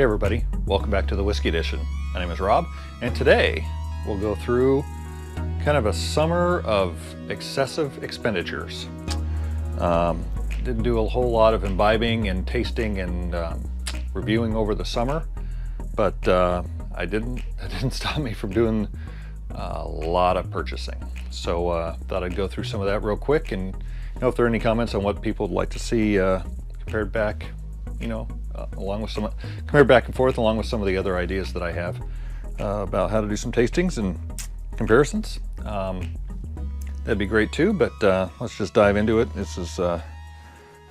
Hey everybody, welcome back to the Whiskey Edition. My name is Rob, and today we'll go through kind of a summer of excessive expenditures. Didn't do a whole lot of imbibing and tasting and reviewing over the summer, but that didn't stop me from doing a lot of purchasing. So thought I'd go through some of that real quick, and if there are any comments on what people would like to see compared back, along with compared back and forth along with some of the other ideas that I have about how to do some tastings and comparisons. That'd be great too, but let's just dive into it. This is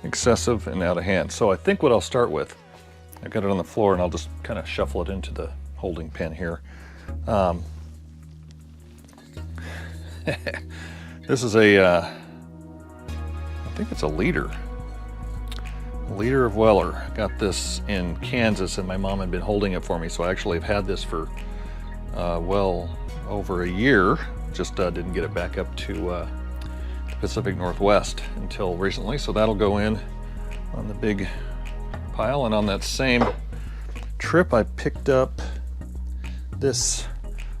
excessive and out of hand. So I think what I'll start with, I've got it on the floor and I'll just kind of shuffle it into the holding pen here. This is I think it's a liter of Weller. Got this in Kansas and my mom had been holding it for me, so I actually have had this for well over a year. Just didn't get it back up to the Pacific Northwest until recently, so that'll go in on the big pile. And on that same trip I picked up this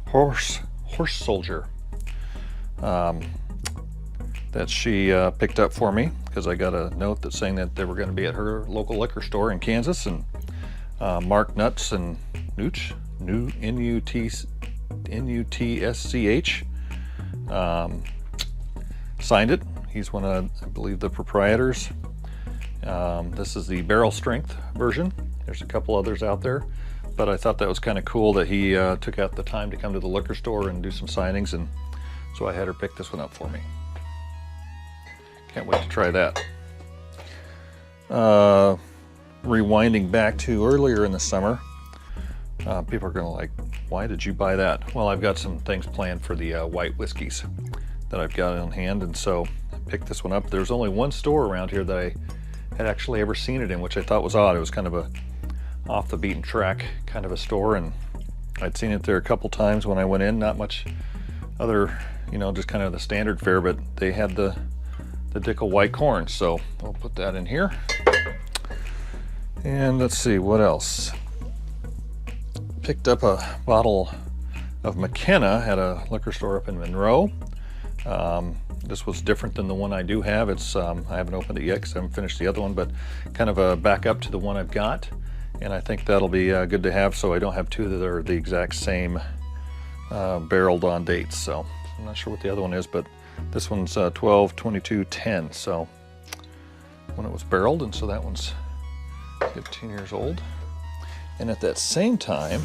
horse soldier that she picked up for me, because I got a note that's saying that they were going to be at her local liquor store in Kansas, and Mark Nuts and Nooch, N-U-T-S-C-H, signed it. He's one of, I believe, the proprietors. This is the barrel strength version. There's a couple others out there, but I thought that was kind of cool that he took out the time to come to the liquor store and do some signings, and so I had her pick this one up for me. Can't wait to try that. Rewinding back to earlier in the summer, people are going to like, why did you buy that? Well, I've got some things planned for the white whiskeys that I've got on hand, and so I picked this one up. There's only one store around here that I had actually ever seen it in, which I thought was odd. It was kind of a off the beaten track kind of a store, and I'd seen it there a couple times when I went in. Not much other, just kind of the standard fare, but they had the Dickel white corn, so I'll put that in here. And let's see what else. Picked up a bottle of McKenna at a liquor store up in Monroe. This was different than the one I do have. It's I haven't opened it yet because I haven't finished the other one, but kind of a backup to the one I've got, and I think that'll be good to have, so I don't have two that are the exact same barreled on dates. So I'm not sure what the other one is, but this one's 12/22/10, so when it was barreled, and so that one's 15 years old. And at that same time,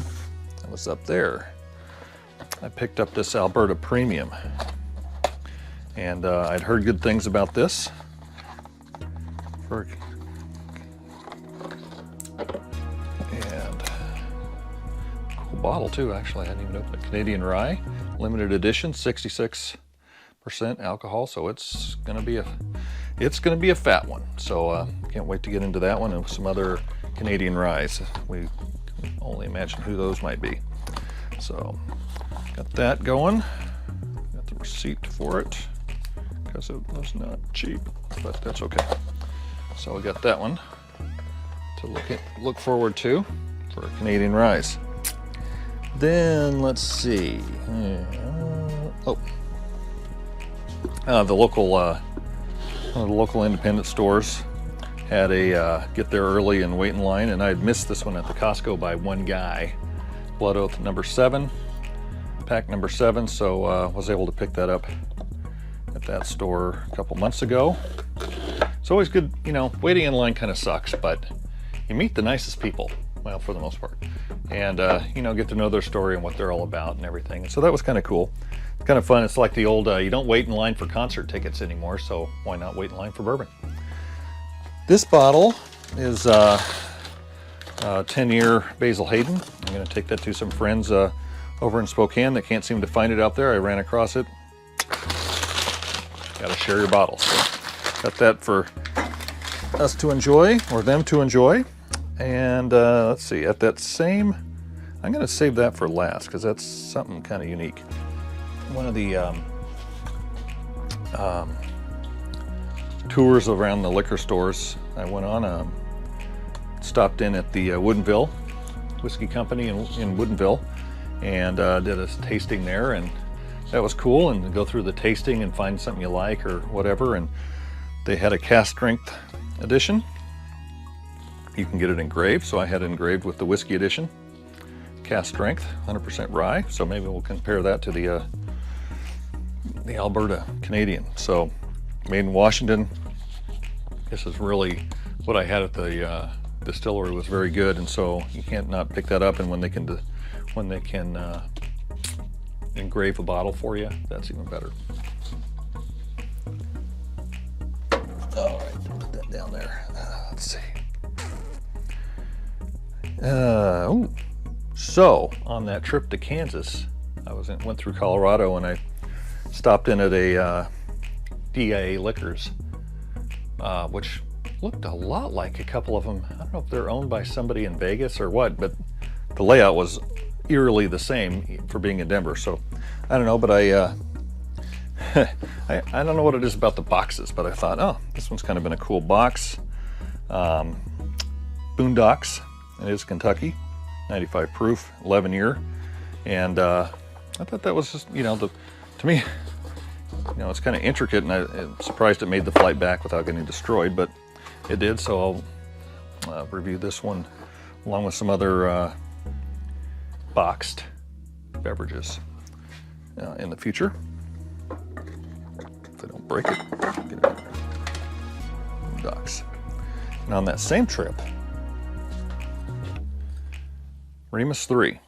I was up there, I picked up this Alberta Premium, and I'd heard good things about this. And cool bottle too, actually. I hadn't even opened it. Canadian Rye, limited edition, 66% alcohol, so it's gonna be a fat one. So can't wait to get into that one and some other Canadian ryes. We can only imagine who those might be. So got that going. Got the receipt for it because it was not cheap, but that's okay. So we got that one to look forward to for Canadian ryes. Then let's see. The local independent stores had a get there early and wait in line, and I had missed this one at the Costco by one guy. Blood Oath number 7, pack number 7, so was able to pick that up at that store a couple months ago. It's always good, waiting in line kind of sucks, but you meet the nicest people, well, for the most part, and get to know their story and what they're all about and everything. And so that was kind of cool. Kind of fun. It's like the old you don't wait in line for concert tickets anymore, so why not wait in line for bourbon? This bottle is 10-year Basil Hayden. I'm going to take that to some friends over in Spokane that can't seem to find it out there. I ran across it. Got to share your bottle. So got that for us to enjoy, or them to enjoy. And let's see, at that same, I'm going to save that for last because that's something kind of unique. One of the tours around the liquor stores I went on, stopped in at the Woodenville Whiskey Company in Woodenville, and did a tasting there, and that was cool. And go through the tasting and find something you like or whatever. And they had a cast strength edition. You can get it engraved, so I had it engraved with the whiskey edition. Cast strength, 100% rye. So maybe we'll compare that to the Alberta Canadian. So made in Washington. This is really what I had at the distillery was very good, and so you can't not pick that up. And when they can engrave a bottle for you, that's even better. All right, put that down there. Let's see. So on that trip to Kansas, went through Colorado, and I stopped in at a DIA Liquors, which looked a lot like a couple of them. I don't know if they're owned by somebody in Vegas or what, but the layout was eerily the same for being in Denver. So I don't know, but I don't know what it is about the boxes, but I thought, oh, this one's kind of been a cool box. Boondocks, it is Kentucky, 95 proof, 11 year. And I thought that was just, to me, it's kind of intricate, and I'm surprised it made the flight back without getting destroyed, but it did. So I'll review this one along with some other boxed beverages in the future. If I don't break it, get it in there. Docks. And on that same trip, Remus 3.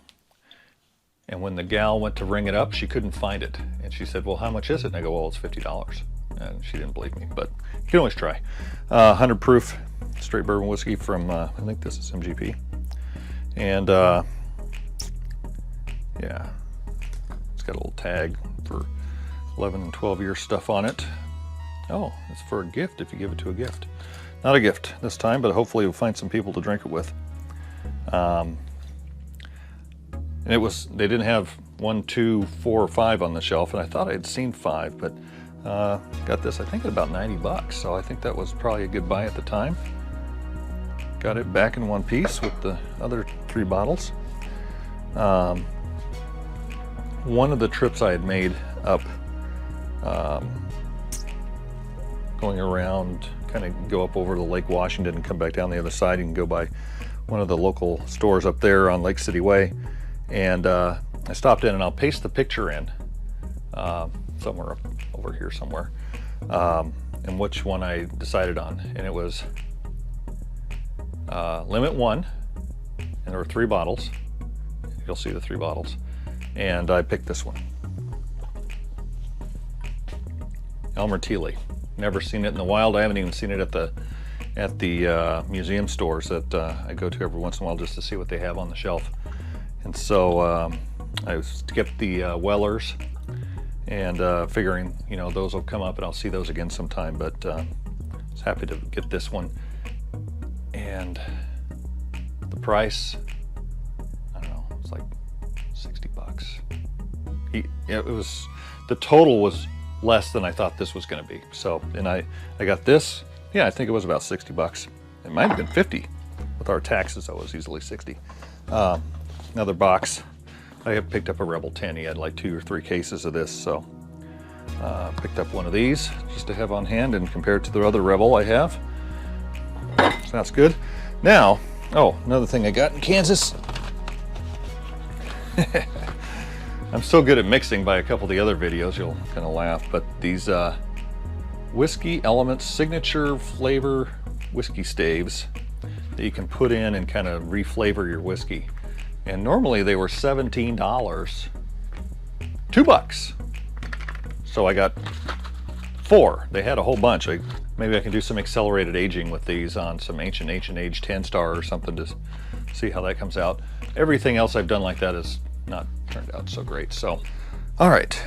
And when the gal went to ring it up, she couldn't find it. And she said, well, how much is it? And I go, well, it's $50. And she didn't believe me, but you can always try. 100 proof straight bourbon whiskey from, I think this is MGP. And yeah, it's got a little tag for 11 and 12 year stuff on it. Oh, it's for a gift if you give it to a gift. Not a gift this time, but hopefully we'll find some people to drink it with. And they didn't have 1, 2, 4, or 5 on the shelf, and I thought I had seen 5, but got this, I think, at about $90. So I think that was probably a good buy at the time. Got it back in one piece with the other 3 bottles. One of the trips I had made up, going around, kind of go up over to Lake Washington and come back down the other side. You can go by one of the local stores up there on Lake City Way. And I stopped in, and I'll paste the picture in somewhere up over here somewhere, and which one I decided on. And it was Limit 1, and there were 3 bottles. You'll see the 3 bottles. And I picked this one. Elmer Thiele. Never seen it in the wild. I haven't even seen it at the museum stores that I go to every once in a while just to see what they have on the shelf. And so I skipped the Wellers, and figuring, those will come up and I'll see those again sometime, but I was happy to get this one. And the price, I don't know, it's like $60. It was, the total was less than I thought this was going to be. So, and I got this, yeah, I think it was about $60. It might have been 50 with our taxes. That was easily 60. Another box. I have picked up a Rebel 10. He had like 2 or 3 cases of this, so picked up one of these just to have on hand and compare it to the other Rebel I have. So that's good. Now, oh, another thing I got in Kansas. I'm so good at mixing by a couple of the other videos, you'll kind of laugh, but these Whiskey Elements signature flavor whiskey staves that you can put in and kind of reflavor your whiskey. And normally they were $17, $2. So I got 4. They had a whole bunch. Maybe I can do some accelerated aging with these on some ancient age 10 star or something to see how that comes out. Everything else I've done like that has not turned out so great. So, all right.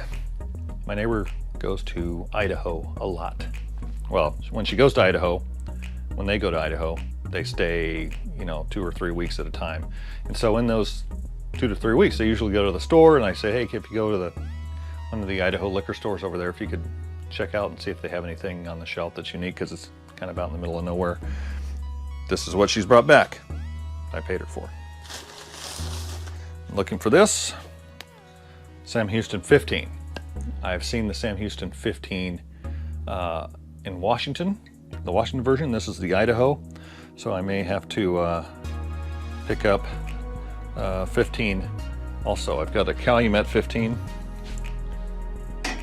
My neighbor goes to Idaho a lot. Well, when she goes to Idaho, when they go to Idaho, they stay, 2 or 3 weeks at a time. And so in those 2 to 3 weeks, they usually go to the store, and I say, hey, if you go to one of the Idaho liquor stores over there, if you could check out and see if they have anything on the shelf that's unique, because it's kind of out in the middle of nowhere. This is what she's brought back. I paid her for. looking for this Sam Houston 15. I've seen the Sam Houston 15 in Washington, the Washington version. This is the Idaho, so I may have to pick up 15 also. I've got a Calumet 15 to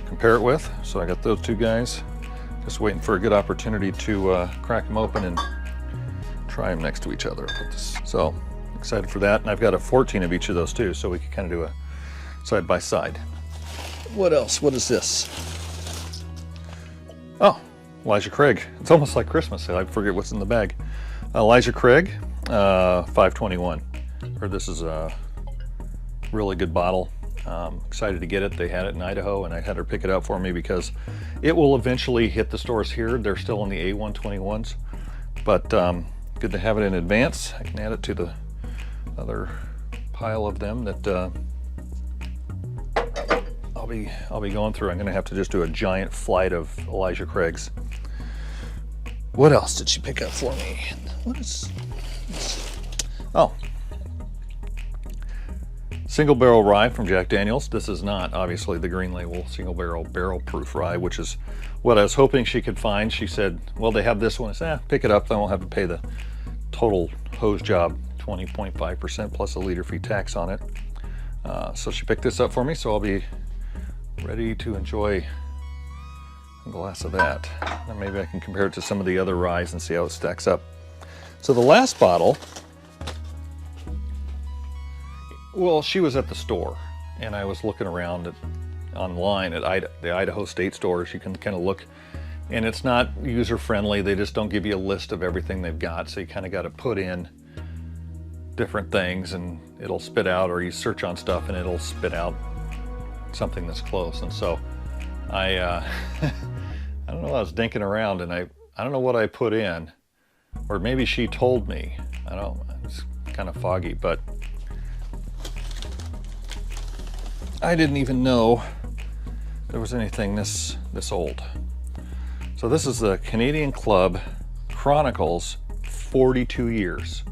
compare it with, so I got those two guys. Just waiting for a good opportunity to crack them open and try them next to each other. So excited for that, and I've got a 14 of each of those too, so we can kind of do a side by side. What else? What is this? Oh, Eliza Craig. It's almost like Christmas. I forget what's in the bag. Eliza Craig, 521. Heard this is a really good bottle. Excited to get it. They had it in Idaho, and I had her pick it up for me because it will eventually hit the stores here. They're still in the A121s, but good to have it in advance. I can add it to the other pile of them that I'll be going through. I'm going to have to just do a giant flight of Eliza Craigs. What else did she pick up for me? What is this? Oh. Single barrel rye from Jack Daniels. This is not obviously the green label single barrel proof rye, which is what I was hoping she could find. She said, well, they have this one. I said, pick it up, then we'll have to pay the total hose job 20.5% plus a liter fee tax on it. So she picked this up for me, so I'll be ready to enjoy a glass of that. And maybe I can compare it to some of the other ryes and see how it stacks up. So the last bottle, well, she was at the store, and I was looking around online at the Idaho State stores. You can kind of look, and it's not user-friendly. They just don't give you a list of everything they've got, so you kind of got to put in different things, and it'll spit out, or you search on stuff, and it'll spit out something that's close. And so I I don't know, I was dinking around, and I don't know what I put in, or maybe she told me. I don't know, it's kind of foggy, but I didn't even know there was anything this old. So this is the Canadian Club Chronicles 42 years,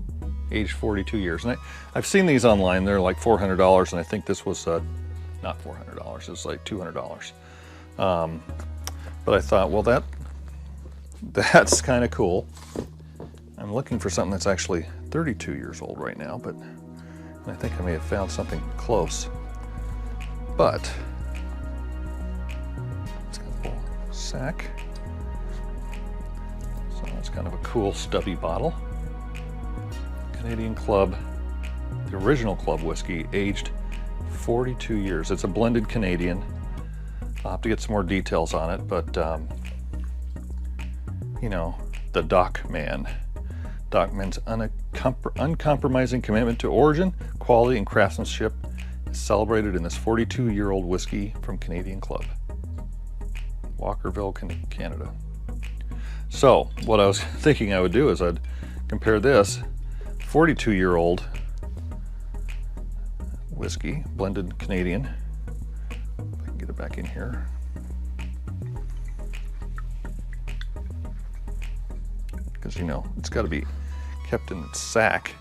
aged 42 years. And I've seen these online. They're like $400, and I think this was not $400. It was like $200. But I thought, well, that's kind of cool. I'm looking for something that's actually 32 years old right now, but I think I may have found something close. But it's got a little sack. So that's kind of a cool stubby bottle. Canadian Club, the original Club whiskey, aged 42 years. It's a blended Canadian. I'll have to get some more details on it, but you know, the Docman's uncompromising commitment to origin, quality, and craftsmanship is celebrated in this 42-year-old whiskey from Canadian Club, Walkerville, Canada. So what I was thinking I would do is I'd compare this 42-year-old whiskey, blended Canadian. If I can get it back in here. Because, you know, it's got to be kept in its sack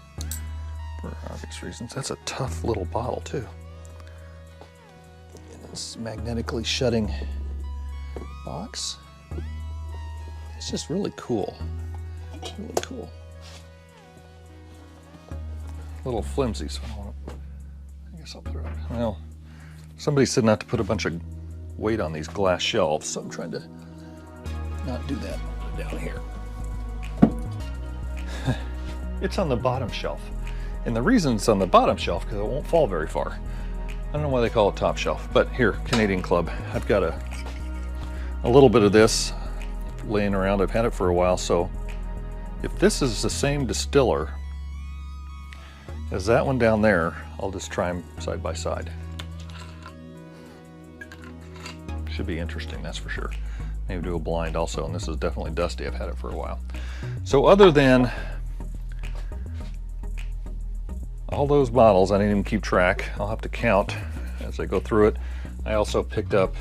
for obvious reasons. That's a tough little bottle too. And this magnetically shutting box. It's just really cool. Really cool. A little flimsy, so I guess I'll put it on. Well, somebody said not to put a bunch of weight on these glass shelves, so I'm trying to not do that. I'll put it down here. It's on the bottom shelf. And the reason it's on the bottom shelf, because it won't fall very far. I don't know why they call it top shelf, but here, Canadian Club. I've got a little bit of this laying around. I've had it for a while, so if this is the same distiller as that one down there, I'll just try them side by side. Should be interesting, that's for sure. Maybe do a blind also, and this is definitely dusty. I've had it for a while. So other than all those bottles, I didn't even keep track. I'll have to count as I go through it. I also picked up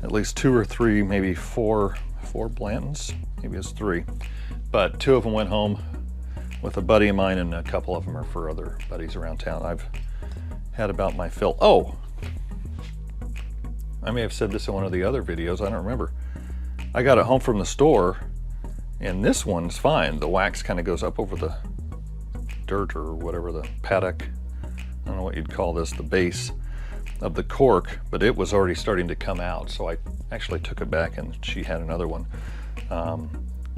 at least 2 or 3, maybe four Blantons. Maybe it's 3, but 2 of them went home. with a buddy of mine, and a couple of them are for other buddies around town. I've had about my fill. Oh, I may have said this in one of the other videos, I don't remember. I got it home from the store, and this one's fine. The wax kind of goes up over the dirt or whatever, the paddock, I don't know what you'd call this, the base of the cork, but it was already starting to come out, so I actually took it back and she had another one.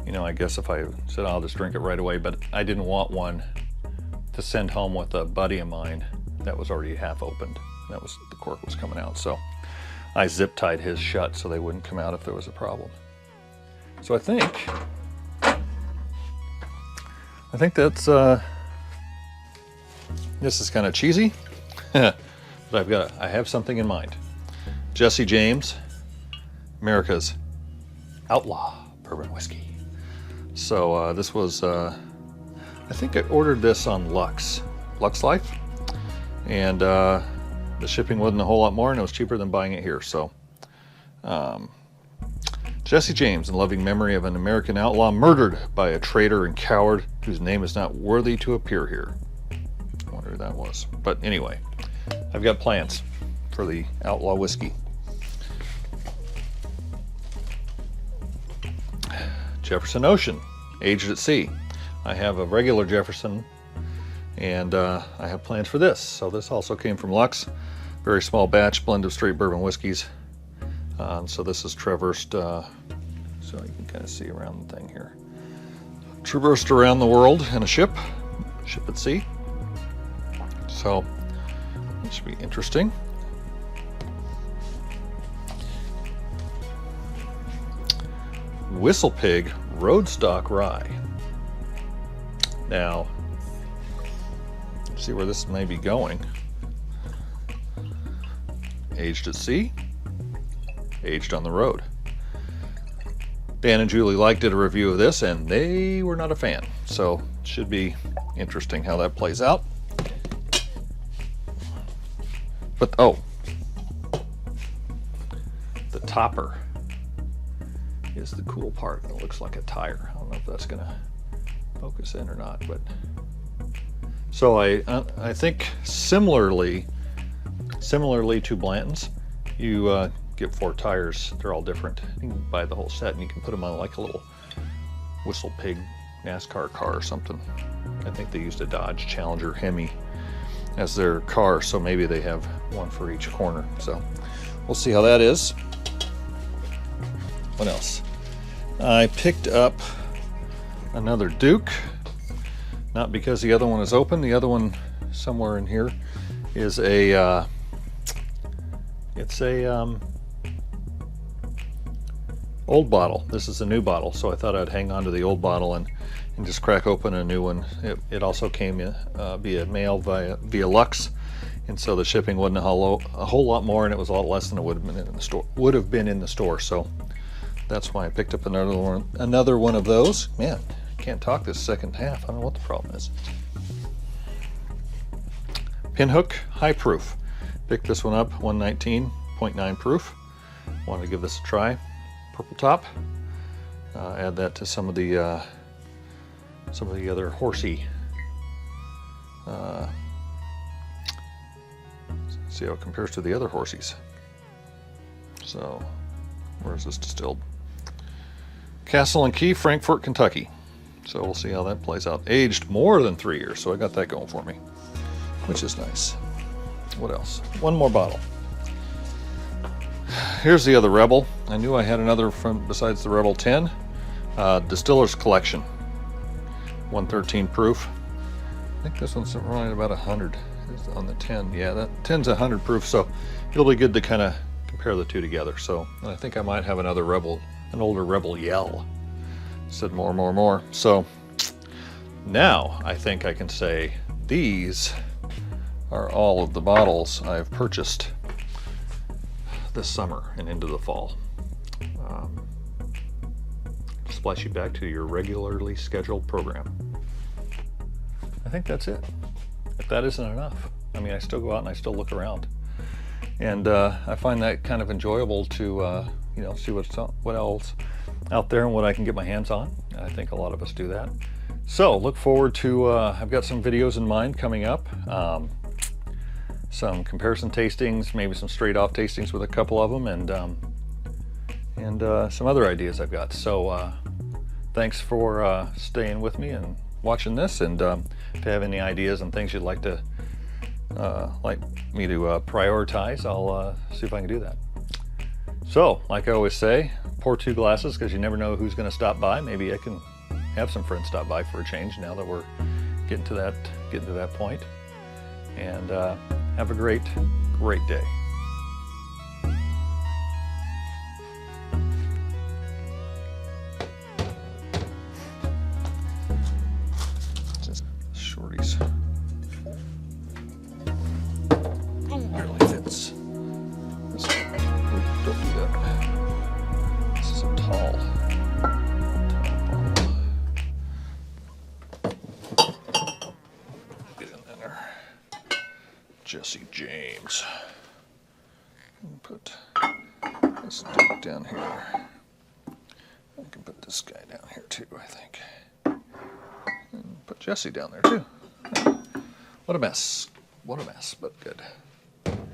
You know, I guess if I said I'll just drink it right away, but I didn't want one to send home with a buddy of mine that was already half opened. That was, the cork was coming out, so I zip tied his shut so they wouldn't come out if there was a problem. So I think that's this is kind of cheesy, but I have something in mind. Jesse James, America's Outlaw Bourbon Whiskey. So this was, I think I ordered this on Lux Life, and the shipping wasn't a whole lot more, and it was cheaper than buying it here. So Jesse James, in loving memory of an American outlaw murdered by a traitor and coward whose name is not worthy to appear here. I wonder who that was. But anyway, I've got plans for the Outlaw whiskey. Jefferson Ocean, aged at sea. I have a regular Jefferson, and I have plans for this. So this also came from Lux, very small batch blend of straight bourbon whiskeys. So this is traversed, so you can kind of see around the thing here. Traversed around the world in a ship at sea. So it should be interesting. Whistle Pig Roadstock Rye. Now, let's see where this may be going. Aged at sea, aged on the road. Dan and Julie Like did a review of this, and they were not a fan. So it should be interesting how that plays out. But oh, the topper is the cool part. It looks like a tire. I don't know if that's gonna focus in or not, but so I think similarly to Blanton's, you get 4 tires. They're all different. You can buy the whole set and you can put them on like a little Whistle Pig NASCAR car or something. I think they used a Dodge Challenger Hemi as their car, so maybe they have one for each corner. So we'll see how that is. What else? I picked up another Duke, not because the other one is open. The other one somewhere in here is a it's a old bottle. This is a new bottle, so I thought I'd hang on to the old bottle and just crack open a new one. It also came via mail via Lux, and so the shipping wasn't a whole lot more, and it was a lot less than it would have been in the store. So that's why I picked up another one of those. Man, I can't talk this second half. I don't know what the problem is. Pinhook High Proof. Picked this one up, 119.9 proof. Wanted to give this a try. Purple top. Add that to some of the other horsey. See how it compares to the other horsies. So, where is this distilled? Castle and Key, Frankfort, Kentucky. So we'll see how that plays out. Aged more than 3 years, so I got that going for me, which is nice. What else? One more bottle. Here's the other Rebel. I knew I had another from besides the Rebel 10. Distiller's Collection. 113 proof. I think this one's running about 100 on the 10. Yeah, that 10's 100 proof, so it'll be good to kind of compare the two together. So I think I might have another Rebel, an older Rebel Yell. Said more. So now I think I can say these are all of the bottles I've purchased this summer and into the fall. Splice you back to your regularly scheduled program. I think that's it. If that isn't enough, I mean, I still go out and I still look around, and I find that kind of enjoyable to you know, see what else out there and what I can get my hands on. I think a lot of us do that. So look forward to, I've got some videos in mind coming up. Some comparison tastings, maybe some straight off tastings with a couple of them, and some other ideas I've got. So thanks for staying with me and watching this, and if you have any ideas and things you'd like me to prioritize, I'll see if I can do that. So like I always say, pour 2 glasses, because you never know who's going to stop by. Maybe I can have some friends stop by for a change now that we're getting to that point. And have a great day. Just shorties. Barely fits. Don't do that. This is a tall bottle. Get in there. Jesse James. Put this dude down here. I can put this guy down here too, I think. And put Jesse down there too. What a mess. What a mess, but good.